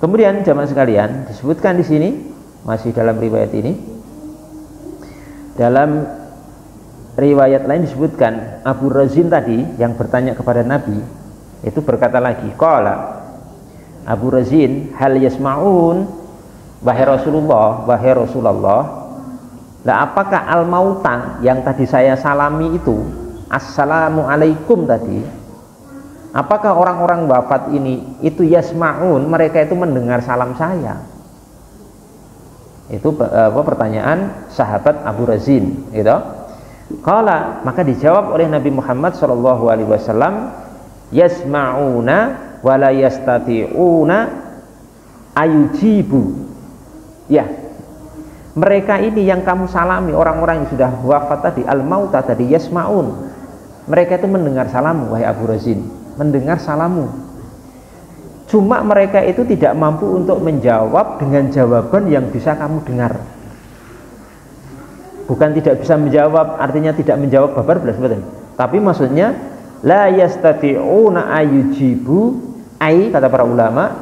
Kemudian jamaah sekalian, disebutkan di sini masih dalam riwayat ini, dalam riwayat lain disebutkan Abu Razin tadi yang bertanya kepada Nabi itu berkata lagi, qala Abu Razin, hal yasma'un, wahai Rasulullah, lah apakah al-mauta yang tadi saya salami itu, assalamu alaikum tadi, apakah orang-orang wafat ini itu yasma'un, mereka itu mendengar salam saya? Itu pertanyaan sahabat Abu Razin gitu. Qala, maka dijawab oleh Nabi Muhammad SAW, yasma'una wa la yastati'una ayujibu. Ya, mereka ini yang kamu salami, orang-orang yang sudah wafat tadi, al-mauta tadi, yasma'un, mereka itu mendengar salamu wahai Abu Razin, mendengar salamu. Cuma mereka itu tidak mampu untuk menjawab dengan jawaban yang bisa kamu dengar. Bukan tidak bisa menjawab, artinya tidak menjawab babar belas betul. Tapi maksudnya la yastati'una ayujibu, ai kata para ulama,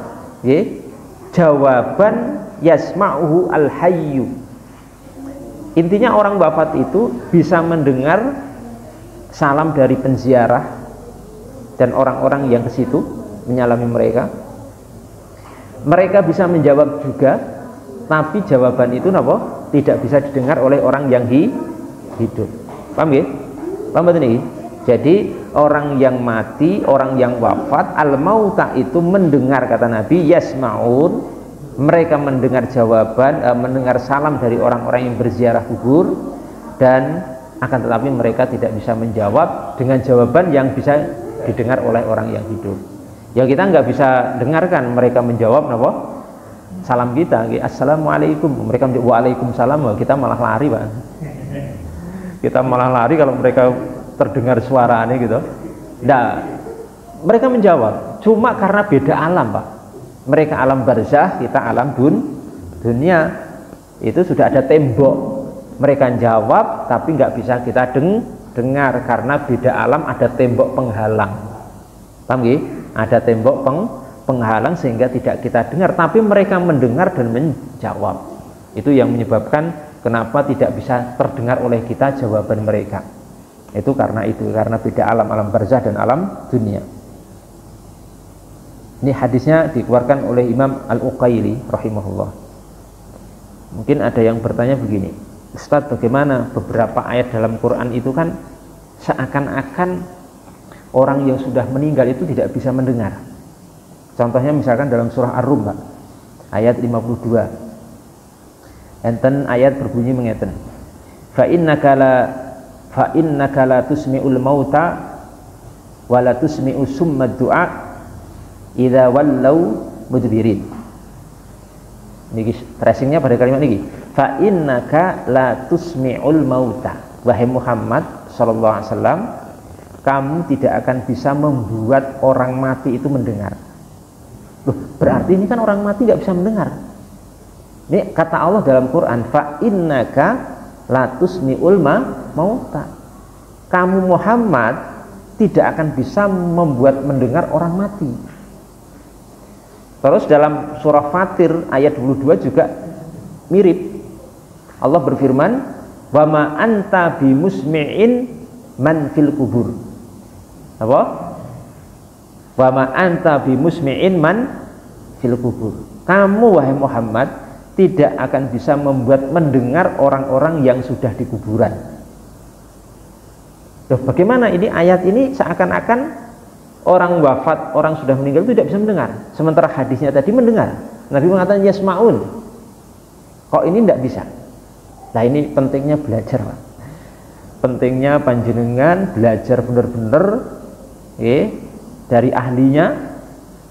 jawaban yasma'uhu al-hayyu. Intinya orang wafat itu bisa mendengar salam dari penziarah dan orang-orang yang ke situ menyalami mereka. Mereka bisa menjawab juga, tapi jawaban itu napa? Tidak bisa didengar oleh orang yang hidup. Paham ya? Paham betul ini? Jadi orang yang mati, orang yang wafat, al-mauta itu mendengar, kata Nabi, yasma'un, mereka mendengar jawaban, mendengar salam dari orang-orang yang berziarah kubur, dan akan tetapi mereka tidak bisa menjawab dengan jawaban yang bisa didengar oleh orang yang hidup. Ya kita nggak bisa dengarkan mereka menjawab apa? Salam kita, assalamualaikum, mereka menjawab waalaikumsalam, kita malah lari, Pak. Kita malah lari kalau mereka terdengar suara aneh gitu. Nah, mereka menjawab, cuma karena beda alam, Pak. Mereka alam barzah, kita alam dunia. Itu sudah ada tembok. Mereka jawab, tapi nggak bisa kita dengar karena beda alam, ada tembok penghalang. Paham nggih? Ada tembok penghalang sehingga tidak kita dengar, tapi mereka mendengar dan menjawab. Itu yang menyebabkan kenapa tidak bisa terdengar oleh kita jawaban mereka. Itu karena beda alam, alam barzah dan alam dunia. Ini hadisnya dikeluarkan oleh Imam Al-Uqaili rahimahullah. Mungkin ada yang bertanya begini, Ustadz, bagaimana beberapa ayat dalam Quran itu kan seakan-akan orang yang sudah meninggal itu tidak bisa mendengar. Contohnya misalkan dalam surah Ar-Rum, Pak, ayat 52. Enten ayat berbunyi mengeten. Fa innaka la tusmi'ul mauta wa la tusmi'u summa du'a idza wallau mudbirin. Niki tracingnya pada kalimat niki. Fa innaka la tusmi'ul mauta. Wahai Muhammad sallallahu alaihi wasallam, kamu tidak akan bisa membuat orang mati itu mendengar. Loh, berarti ini kan orang mati nggak bisa mendengar. Ini kata Allah dalam Quran, fa innaka la tusmi'ul mauta. Kamu Muhammad tidak akan bisa membuat mendengar orang mati. Terus dalam surah Fatir ayat 22 juga mirip. Allah berfirman, wa ma anta bimusmi'in man fil kubur. Apa? Wa ma anta bimusmi'in man fil kubur. Kamu wahai Muhammad tidak akan bisa membuat mendengar orang-orang yang sudah di kuburan. Loh, bagaimana ini ayat ini seakan-akan orang wafat, orang sudah meninggal itu tidak bisa mendengar, sementara hadisnya tadi mendengar. Nabi mengatakan yasma'un. Kok ini tidak bisa? Nah, ini pentingnya belajar, Pak. Pentingnya panjenengan belajar benar-benar dari ahlinya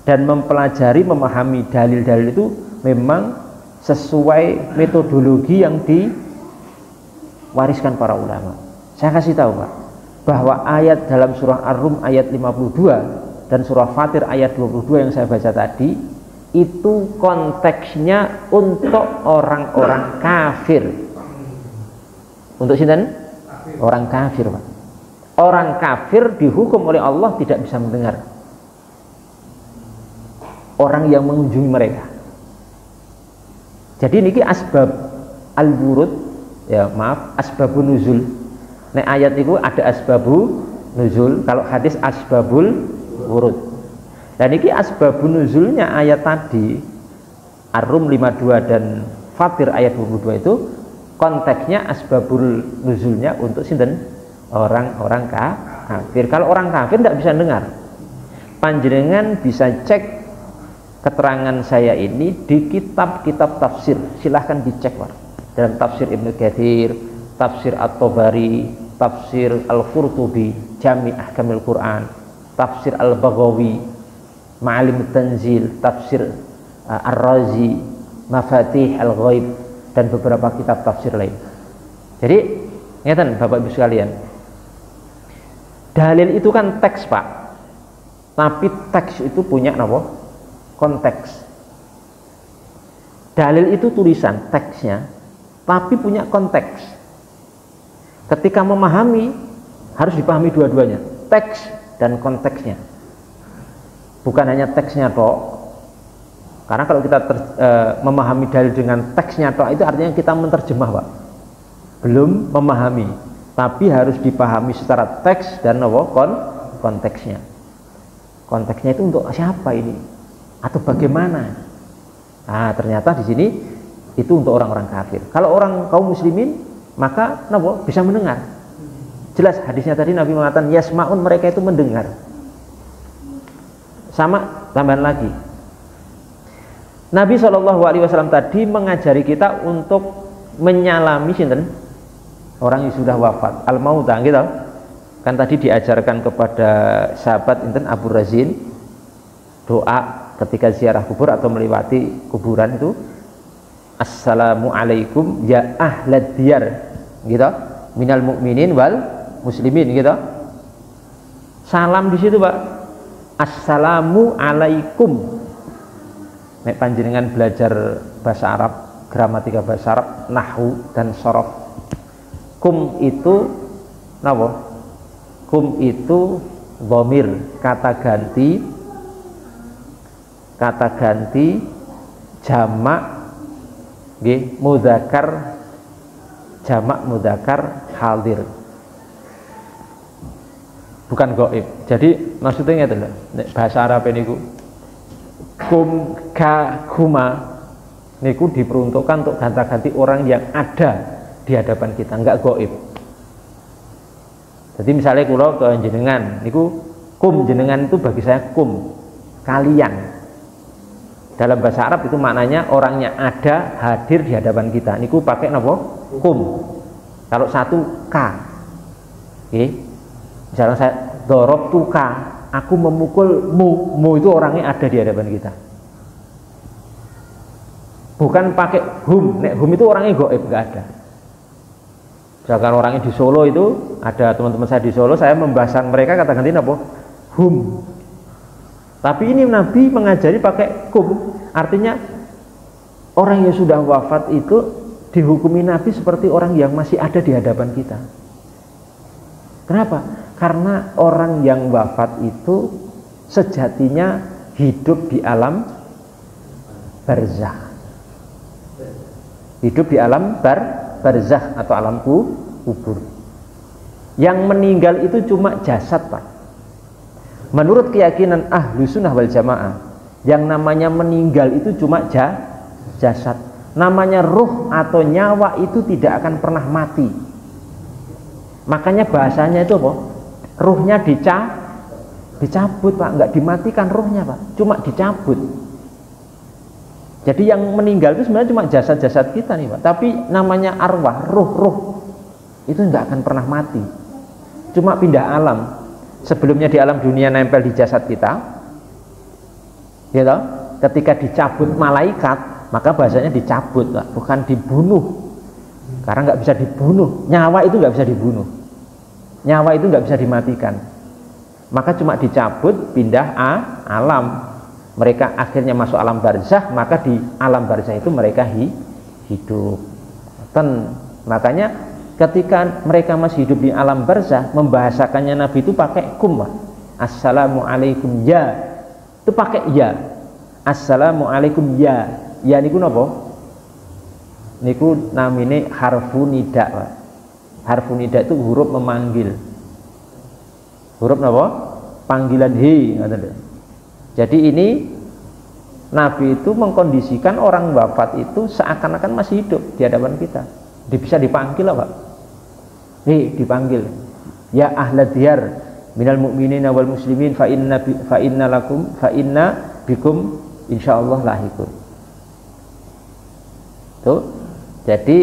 dan mempelajari, memahami dalil-dalil itu memang sesuai metodologi yang diwariskan para ulama. Saya kasih tahu, Pak, bahwa ayat dalam surah Ar-Rum ayat 52 dan surah Fatir ayat 22 yang saya baca tadi itu konteksnya untuk orang-orang kafir. Untuk sinten? Orang kafir, Pak. Orang kafir dihukum oleh Allah tidak bisa mendengar orang yang mengunjungi mereka. Jadi niki asbab al-wurud, ya maaf, asbabun nuzul. Nek ayat itu ada asbabu nuzul, kalau hadis asbabul wurud. Dan niki asbabun nuzulnya ayat tadi Ar-Rum 52 dan Fatir ayat 22 itu konteksnya asbabul nuzulnya untuk sinten? Orang-orang kafir. Kalau orang kafir tidak bisa dengar. Panjenengan bisa cek keterangan saya ini di kitab-kitab tafsir, silahkan dicek Pak. Dalam tafsir Ibnu Katsir, tafsir At-Tabari, tafsir Al-Qurtubi, Jami' Ahkamil Quran, tafsir Al-Baghawi, Ma'alim Tanzil, tafsir Ar-Razi, Mafatih Al-Ghaib, dan beberapa kitab tafsir lain. Jadi ngeten Bapak Ibu sekalian, dalil itu kan teks Pak, tapi teks itu punya apa? Konteks. Dalil itu tulisan, teksnya, tapi punya konteks. Ketika memahami harus dipahami dua-duanya, teks dan konteksnya. Bukan hanya teksnya toh. Karena kalau kita memahami dalil dengan teksnya toh, itu artinya kita menerjemah Pak. Belum memahami, tapi harus dipahami secara teks dan konteksnya. Konteksnya itu untuk siapa ini? Atau bagaimana? Nah, ternyata di sini itu untuk orang-orang kafir. Kalau orang kaum muslimin, maka bisa mendengar. Jelas hadisnya tadi Nabi mengatakan yasmaun, mereka itu mendengar. Sama tambahan lagi. Nabi SAW tadi mengajari kita untuk menyalami sinten? Orang yang sudah wafat, al-mauta gitu. Kan tadi diajarkan kepada sahabat inten Abu Razin doa ketika ziarah kubur atau melewati kuburan itu, assalamualaikum ya ahlad diyar gitu, minal mu'minin wal muslimin gitu. Salam di situ Pak, assalamualaikum. Nek panjenengan belajar bahasa Arab, gramatika bahasa Arab, nahwu dan shorof, kum itu napa? Kum itu dhamir, kata ganti jamak nggih mudzakkar, jamak mudzakkar hadir, bukan gaib. Jadi maksudnya ngeten lho, nek bahasa Arab niku kum ka kuma niku diperuntukkan untuk ganti orang yang ada di hadapan kita, enggak gaib. Jadi misalnya kula ke jenengan niku kum, jenengan itu bagi saya kum, kalian. Dalam bahasa Arab itu maknanya orangnya ada, hadir di hadapan kita. Niku pakai napa? Kum. Kalau satu ka. Oke. Misalnya saya dorob tu ka, aku memukul mu. Mu itu orangnya ada di hadapan kita. Bukan pakai hum. Nek hum itu orangnya gaib, enggak ada. Misalkan orangnya di Solo itu, ada teman-teman saya di Solo, saya membahaskan mereka kata ganti napa? Hum. Tapi ini Nabi mengajari pakai kum, artinya orang yang sudah wafat itu dihukumi Nabi seperti orang yang masih ada di hadapan kita. Kenapa? Karena orang yang wafat itu sejatinya hidup di alam barzakh. Hidup di alam barzakh atau alam kubur. Yang meninggal itu cuma jasad Pak. Menurut keyakinan ahlu sunnah wal jamaah, yang namanya meninggal itu cuma jasad. Namanya ruh atau nyawa itu tidak akan pernah mati. Makanya bahasanya itu apa? Ruhnya dicabut Pak, nggak dimatikan ruhnya Pak, cuma dicabut. Jadi yang meninggal itu sebenarnya cuma jasad-jasad kita nih Pak. Tapi namanya arwah, ruh itu nggak akan pernah mati, cuma pindah alam. Sebelumnya di alam dunia nempel di jasad kita, ya toh? Ketika dicabut malaikat, maka bahasanya dicabut, bukan dibunuh, karena nggak bisa dibunuh. Nyawa itu nggak bisa dibunuh, nyawa itu nggak bisa dimatikan, maka cuma dicabut, pindah alam. Mereka akhirnya masuk alam barzakh, maka di alam barzakh itu mereka hidup. Makanya ketika mereka masih hidup di alam barzakh, membahasakannya Nabi itu pakai kum. Assalamualaikum ya, itu pakai ya. Assalamualaikum ya. Ya niku napa? niku namine harfu nida, Pak. Harfu nida itu huruf memanggil. Huruf apa? Panggilan he, jadi ini Nabi itu mengkondisikan orang wafat itu seakan-akan masih hidup di hadapan kita. Bisa dipanggil apa? Dipanggil. Ya ahlad diyar minal mu'minina wal muslimin fa inna bikum insyaallah lahikun. Tuh. Jadi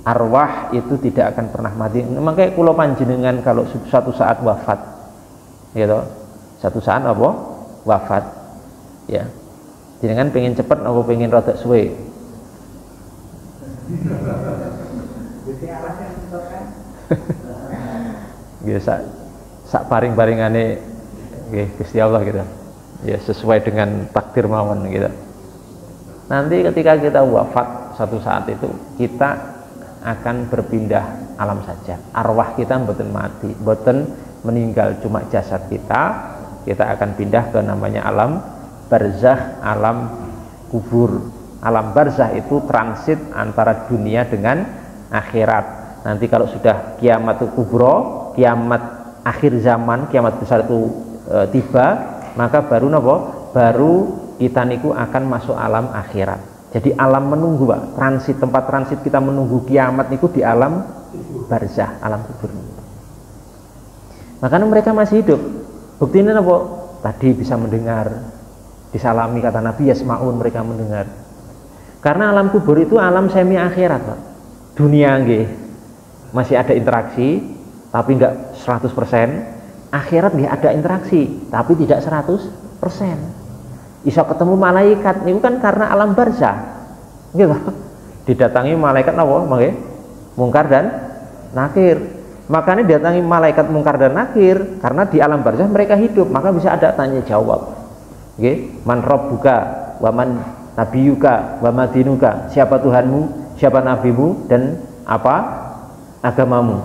arwah itu tidak akan pernah mati. Makanya kula panjenengan kalau suatu saat wafat, gitu. Satu saat apa? Wafat. Ya. Jenengan pengen cepet apa pengen rada suwe? Ya sak paring-paringane nggih Gusti Allah gitu. Ya sesuai dengan takdir mawon gitu. Nanti ketika kita wafat satu saat itu kita akan berpindah alam saja. Arwah kita mboten mati, mboten meninggal, cuma jasad kita akan pindah ke namanya alam barzakh, alam kubur. Alam barzakh itu transit antara dunia dengan akhirat. Nanti kalau sudah kiamat kubro, kiamat akhir zaman, kiamat besar itu tiba, maka baru nopo? Baru kita niku akan masuk alam akhirat. Jadi alam menunggu, Pak. Transit, tempat transit kita menunggu kiamat niku di alam barzakh, alam kubur. Makanya mereka masih hidup. Buktinya nopo? Tadi bisa mendengar, disalami kata Nabi yasmaun, mereka mendengar. Karena alam kubur itu alam semi akhirat, Pak. Dunia nggih masih ada interaksi tapi enggak 100%. Akhirat nggih ada interaksi tapi tidak 100%. Bisa ketemu malaikat niku kan karena alam barzakh. Nggih, Pak. Didatangi malaikat napa? Nggih. Mungkar dan nakir. Makanya didatangi malaikat mungkar dan nakir karena di alam barzakh mereka hidup, maka bisa ada tanya jawab. Nggih, man rabbuka wa man nabiyuka wa madinuka, siapa Tuhanmu, siapa nabimu, dan apa agamamu.